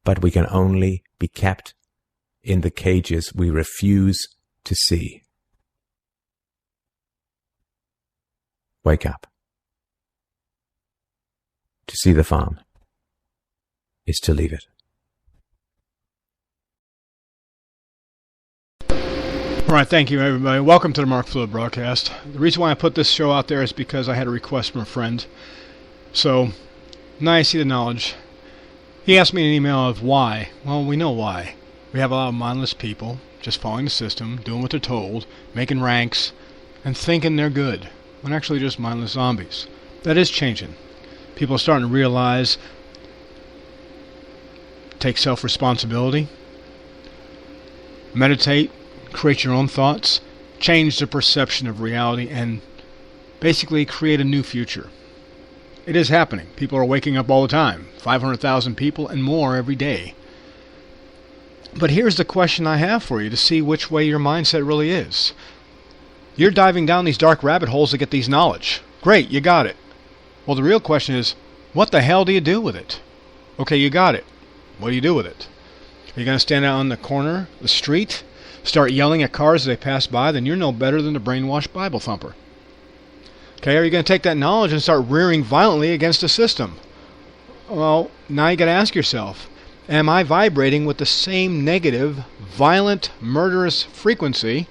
but we can only be kept in the cages we refuse to see. Wake up. To see the farm is to leave it. All right, thank you, everybody. Welcome to the Mark Fluid broadcast. The reason why I put this show out there is because I had a request from a friend. So, now I see the knowledge. He asked me an email of why. Well, we know why. We have a lot of mindless people just following the system, doing what they're told, making ranks, and thinking they're good, when actually just mindless zombies. That is changing. People are starting to realize, take self-responsibility, meditate, create your own thoughts, change the perception of reality, and basically create a new future. It is happening. People are waking up all the time. 500,000 people and more every day. But here's the question I have for you to see which way your mindset really is. You're diving down these dark rabbit holes to get these knowledge. Great, you got it. Well, the real question is, what the hell do you do with it? Okay, you got it. What do you do with it? Are you going to stand out on the corner, the street, start yelling at cars as they pass by? Then you're no better than the brainwashed Bible thumper. Okay, are you going to take that knowledge and start rearing violently against the system? Well, now you got to ask yourself, am I vibrating with the same negative, violent, murderous frequency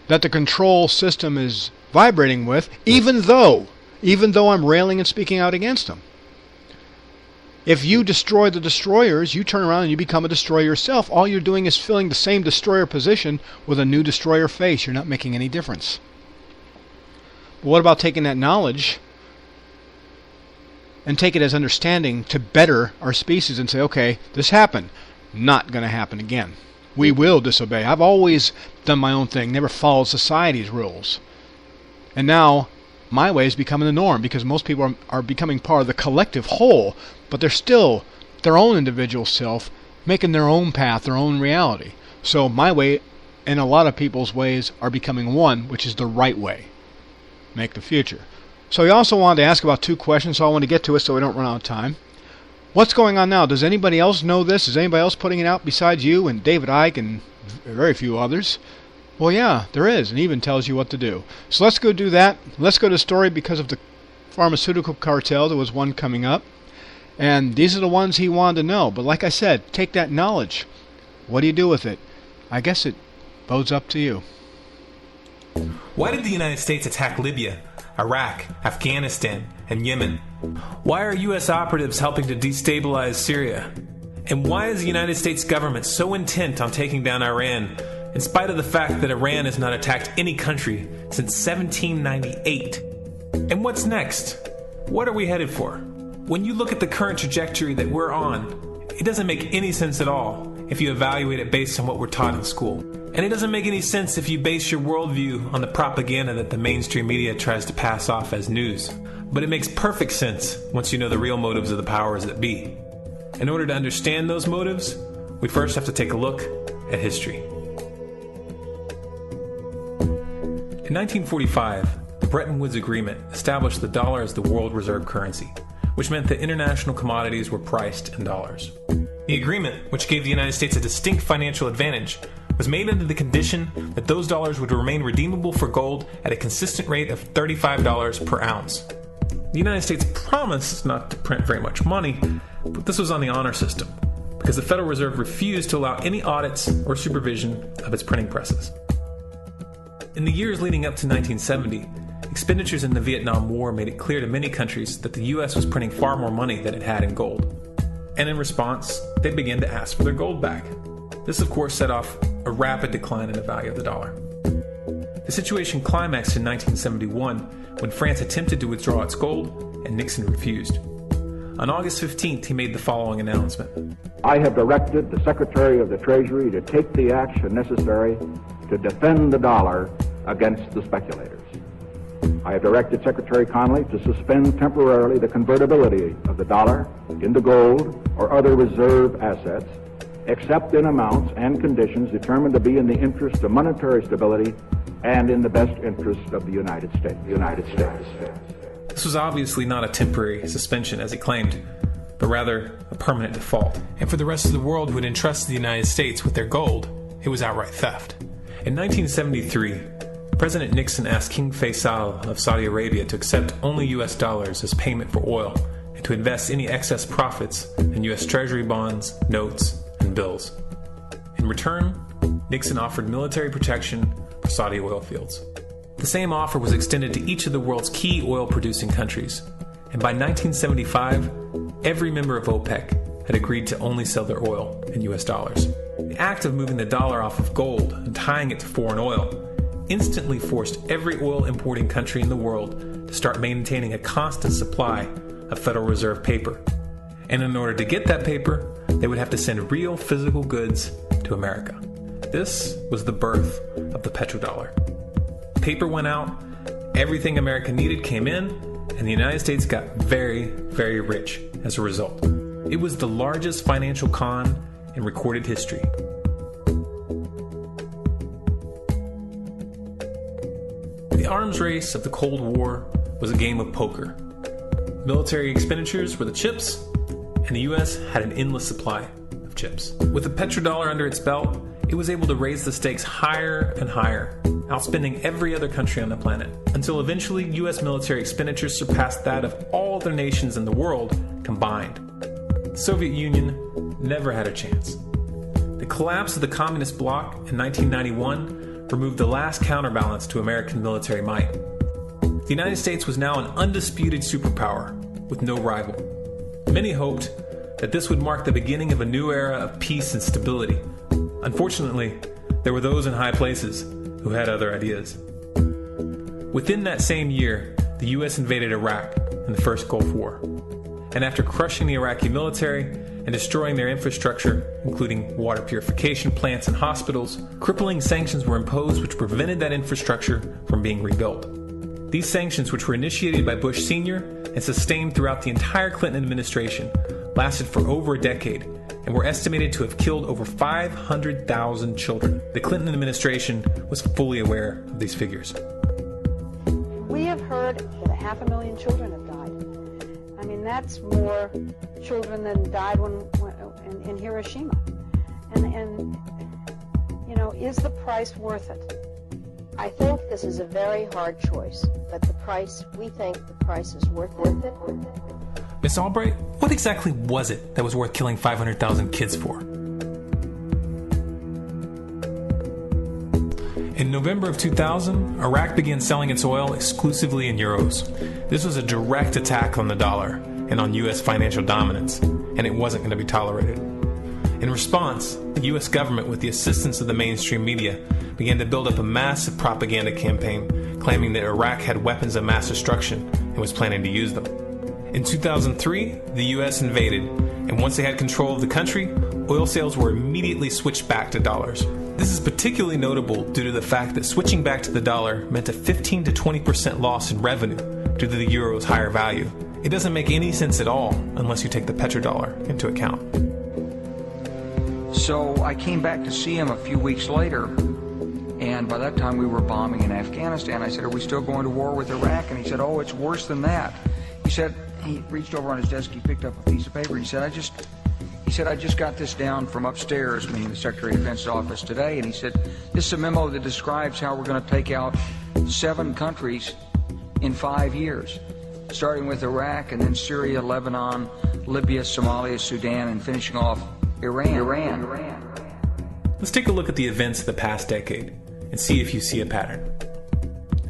that the control system is vibrating with, even though I'm railing and speaking out against them? If you destroy the destroyers, you turn around and you become a destroyer yourself. All you're doing is filling the same destroyer position with a new destroyer face. You're not making any difference. But what about taking that knowledge and take it as understanding to better our species and say, okay, this happened. Not going to happen again. We will disobey. I've always done my own thing, never followed society's rules. And now my way is becoming the norm because most people are becoming part of the collective whole, but they're still their own individual self, making their own path, their own reality. So my way and a lot of people's ways are becoming one, which is the right way. Make the future. So he also wanted to ask about two questions, so I want to get to it so we don't run out of time. What's going on now? Does anybody else know this? Is anybody else putting it out besides you and David Icke and very few others? Well, yeah, there is, and even tells you what to do. So let's go do that. Let's go to the story because of the pharmaceutical cartel. There was one coming up, and these are the ones he wanted to know. But like I said, take that knowledge. What do you do with it? I guess it bodes up to you. Why did the United States attack Libya, Iraq, Afghanistan, and Yemen? Why are U.S. operatives helping to destabilize Syria? And why is the United States government so intent on taking down Iran, in spite of the fact that Iran has not attacked any country since 1798? And what's next? What are we headed for? When you look at the current trajectory that we're on, it doesn't make any sense at all if you evaluate it based on what we're taught in school. And it doesn't make any sense if you base your worldview on the propaganda that the mainstream media tries to pass off as news. But it makes perfect sense once you know the real motives of the powers that be. In order to understand those motives, we first have to take a look at history. In 1945, the Bretton Woods Agreement established the dollar as the world reserve currency, which meant that international commodities were priced in dollars. The agreement, which gave the United States a distinct financial advantage, was made under the condition that those dollars would remain redeemable for gold at a consistent rate of $35 per ounce. The United States promised not to print very much money, but this was on the honor system, because the Federal Reserve refused to allow any audits or supervision of its printing presses. In the years leading up to 1970, expenditures in the Vietnam War made it clear to many countries that the U.S. was printing far more money than it had in gold. And in response, they began to ask for their gold back. This, of course, set off a rapid decline in the value of the dollar. The situation climaxed in 1971 when France attempted to withdraw its gold and Nixon refused. On August 15th, he made the following announcement. I have directed the Secretary of the Treasury to take the action necessary to defend the dollar against the speculators. I have directed Secretary Connally to suspend temporarily the convertibility of the dollar into gold or other reserve assets, except in amounts and conditions determined to be in the interest of monetary stability and in the best interest of the United States. This was obviously not a temporary suspension, as he claimed, but rather a permanent default. And for the rest of the world who had entrusted the United States with their gold, it was outright theft. In 1973, President Nixon asked King Faisal of Saudi Arabia to accept only US dollars as payment for oil and to invest any excess profits in US Treasury bonds, notes, and bills. In return, Nixon offered military protection for Saudi oil fields. The same offer was extended to each of the world's key oil-producing countries, and by 1975, every member of OPEC had agreed to only sell their oil in US dollars. The act of moving the dollar off of gold and tying it to foreign oil instantly forced every oil-importing country in the world to start maintaining a constant supply of Federal Reserve paper. And in order to get that paper, they would have to send real physical goods to America. This was the birth of the petrodollar. Paper went out, everything America needed came in, and the United States got very, very rich as a result. It was the largest financial con in recorded history. The arms race of the Cold War was a game of poker. Military expenditures were the chips, and the U.S. had an endless supply of chips. With the petrodollar under its belt, it was able to raise the stakes higher and higher, outspending every other country on the planet, until eventually U.S. military expenditures surpassed that of all other nations in the world combined. The Soviet Union never had a chance. The collapse of the communist bloc in 1991 removed the last counterbalance to American military might. The United States was now an undisputed superpower with no rival. Many hoped that this would mark the beginning of a new era of peace and stability. Unfortunately, there were those in high places who had other ideas. Within that same year, the U.S. invaded Iraq in the First Gulf War. And after crushing the Iraqi military and destroying their infrastructure, including water purification plants and hospitals, crippling sanctions were imposed which prevented that infrastructure from being rebuilt. These sanctions, which were initiated by Bush Sr. and sustained throughout the entire Clinton administration, lasted for over a decade and were estimated to have killed over 500,000 children. The Clinton administration was fully aware of these figures. We have heard that 500,000 children have died. I mean, that's more children than died in Hiroshima. And you know, is the price worth it? I think this is a very hard choice, but we think the price is worth it. Miss Albright, what exactly was it that was worth killing 500,000 kids for? In November of 2000, Iraq began selling its oil exclusively in euros. This was a direct attack on the dollar and on U.S. financial dominance, and it wasn't going to be tolerated. In response, the U.S. government, with the assistance of the mainstream media, began to build up a massive propaganda campaign claiming that Iraq had weapons of mass destruction and was planning to use them. In 2003, the U.S. invaded, and once they had control of the country, oil sales were immediately switched back to dollars. This is particularly notable due to the fact that switching back to the dollar meant a 15 to 20% loss in revenue due to the euro's higher value. It doesn't make any sense at all unless you take the petrodollar into account. So I came back to see him a few weeks later, and by that time we were bombing in Afghanistan. I said, "Are we still going to war with Iraq?" And he said, "Oh, it's worse than that." He reached over on his desk, he picked up a piece of paper, he said, I just got this down from upstairs, meaning the Secretary of Defense's office today, and he said, "This is a memo that describes how we're going to take out 7 countries in 5 years, starting with Iraq and then Syria, Lebanon, Libya, Somalia, Sudan, and finishing off Iran. Let's take a look at the events of the past decade and see if you see a pattern.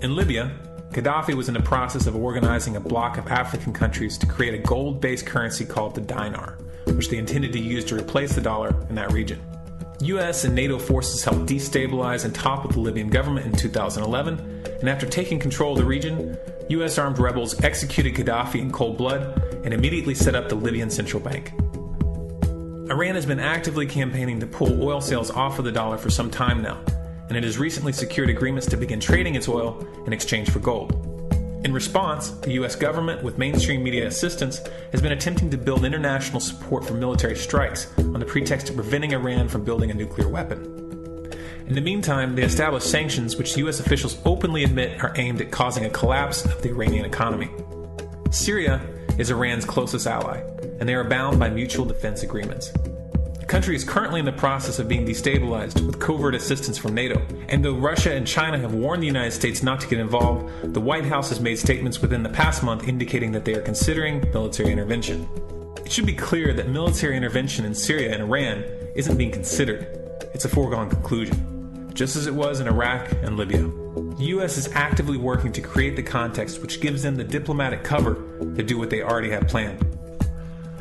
In Libya, Gaddafi was in the process of organizing a bloc of African countries to create a gold-based currency called the dinar, which they intended to use to replace the dollar in that region. U.S. and NATO forces helped destabilize and topple the Libyan government in 2011, and after taking control of the region, U.S. armed rebels executed Gaddafi in cold blood and immediately set up the Libyan Central Bank. Iran has been actively campaigning to pull oil sales off of the dollar for some time now, and it has recently secured agreements to begin trading its oil in exchange for gold. In response, the U.S. government, with mainstream media assistance, has been attempting to build international support for military strikes on the pretext of preventing Iran from building a nuclear weapon. In the meantime, they established sanctions which U.S. officials openly admit are aimed at causing a collapse of the Iranian economy. Syria is Iran's closest ally, and they are bound by mutual defense agreements. The country is currently in the process of being destabilized with covert assistance from NATO, and though Russia and China have warned the United States not to get involved, the White House has made statements within the past month indicating that they are considering military intervention. It should be clear that military intervention in Syria and Iran isn't being considered. It's a foregone conclusion, just as it was in Iraq and Libya. The U.S. is actively working to create the context which gives them the diplomatic cover to do what they already have planned.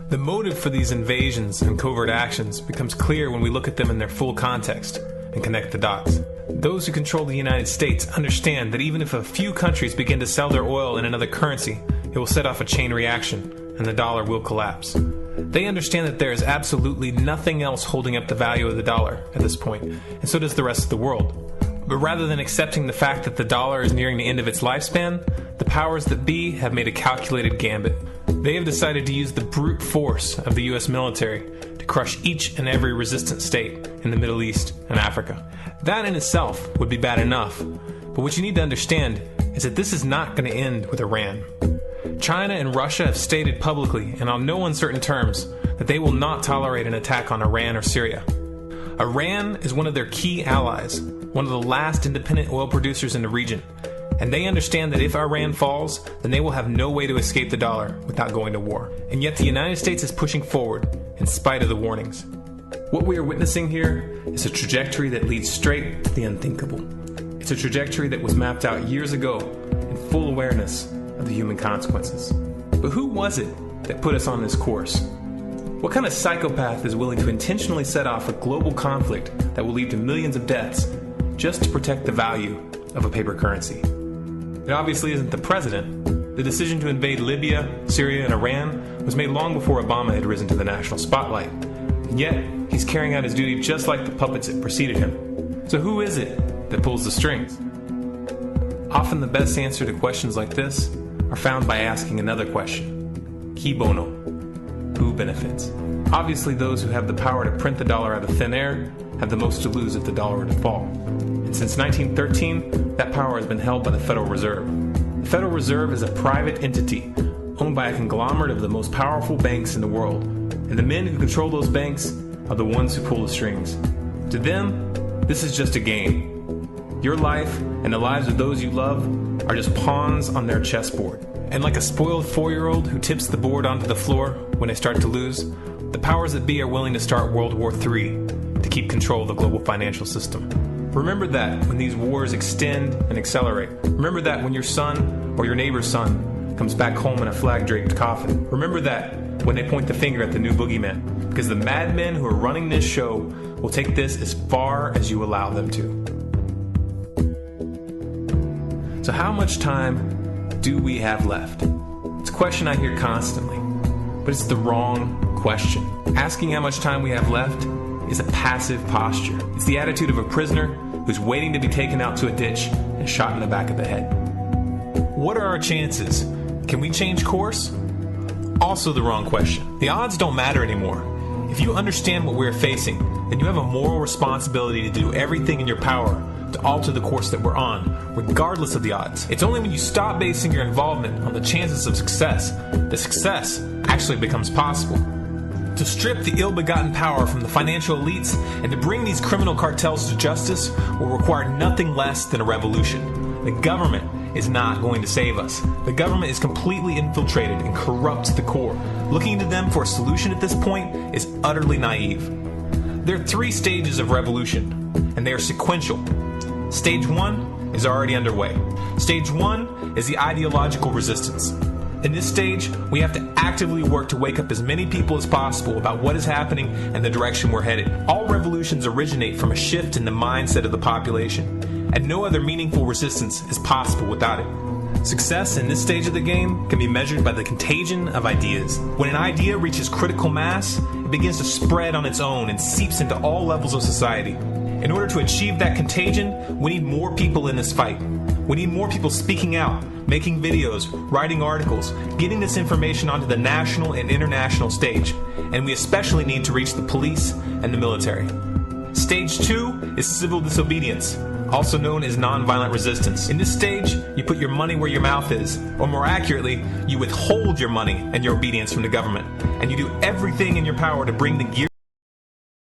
The motive for these invasions and covert actions becomes clear when we look at them in their full context and connect the dots. Those who control the United States understand that even if a few countries begin to sell their oil in another currency, it will set off a chain reaction and the dollar will collapse. They understand that there is absolutely nothing else holding up the value of the dollar at this point, and so does the rest of the world. But rather than accepting the fact that the dollar is nearing the end of its lifespan, the powers that be have made a calculated gambit. They have decided to use the brute force of the U.S. military to crush each and every resistant state in the Middle East and Africa. That in itself would be bad enough, but what you need to understand is that this is not going to end with Iran. China and Russia have stated publicly and on no uncertain terms that they will not tolerate an attack on Iran or Syria. Iran is one of their key allies, one of the last independent oil producers in the region, and they understand that if Iran falls, then they will have no way to escape the dollar without going to war. And yet the United States is pushing forward in spite of the warnings. What we are witnessing here is a trajectory that leads straight to the unthinkable. It's a trajectory that was mapped out years ago in full awareness of the human consequences. But who was it that put us on this course? What kind of psychopath is willing to intentionally set off a global conflict that will lead to millions of deaths just to protect the value of a paper currency? It obviously isn't the president. The decision to invade Libya, Syria, and Iran was made long before Obama had risen to the national spotlight. And yet, he's carrying out his duty just like the puppets that preceded him. So who is it that pulls the strings? Often the best answer to questions like this are found by asking another question. Qui bono? Who benefits? Obviously, those who have the power to print the dollar out of thin air have the most to lose if the dollar were to fall. And since 1913, that power has been held by the Federal Reserve. The Federal Reserve is a private entity owned by a conglomerate of the most powerful banks in the world. And the men who control those banks are the ones who pull the strings. To them, this is just a game. Your life and the lives of those you love are just pawns on their chessboard. And like a spoiled 4-year-old who tips the board onto the floor when they start to lose, the powers that be are willing to start World War III to keep control of the global financial system. Remember that when these wars extend and accelerate. Remember that when your son or your neighbor's son comes back home in a flag-draped coffin. Remember that when they point the finger at the new boogeyman, because the madmen who are running this show will take this as far as you allow them to. So how much time do we have left? It's a question I hear constantly, but it's the wrong question. Asking how much time we have left is a passive posture. It's the attitude of a prisoner who's waiting to be taken out to a ditch and shot in the back of the head. What are our chances? Can we change course? Also the wrong question. The odds don't matter anymore. If you understand what we're facing, then you have a moral responsibility to do everything in your power to alter the course that we're on, regardless of the odds. It's only when you stop basing your involvement on the chances of success that success actually becomes possible. To strip the ill-begotten power from the financial elites and to bring these criminal cartels to justice will require nothing less than a revolution. The government is not going to save us. The government is completely infiltrated and corrupt to the core. Looking to them for a solution at this point is utterly naive. There are 3 stages of revolution, and they are sequential. Stage 1 is already underway. Stage 1 is the ideological resistance. In this stage, we have to actively work to wake up as many people as possible about what is happening and the direction we're headed. All revolutions originate from a shift in the mindset of the population, and no other meaningful resistance is possible without it. Success in this stage of the game can be measured by the contagion of ideas. When an idea reaches critical mass, it begins to spread on its own and seeps into all levels of society. In order to achieve that contagion, we need more people in this fight. We need more people speaking out, making videos, writing articles, getting this information onto the national and international stage. And we especially need to reach the police and the military. Stage 2 is civil disobedience. also known as nonviolent resistance. In this stage, you put your money where your mouth is, or more accurately, you withhold your money and your obedience from the government, and you do everything in your power to bring the gear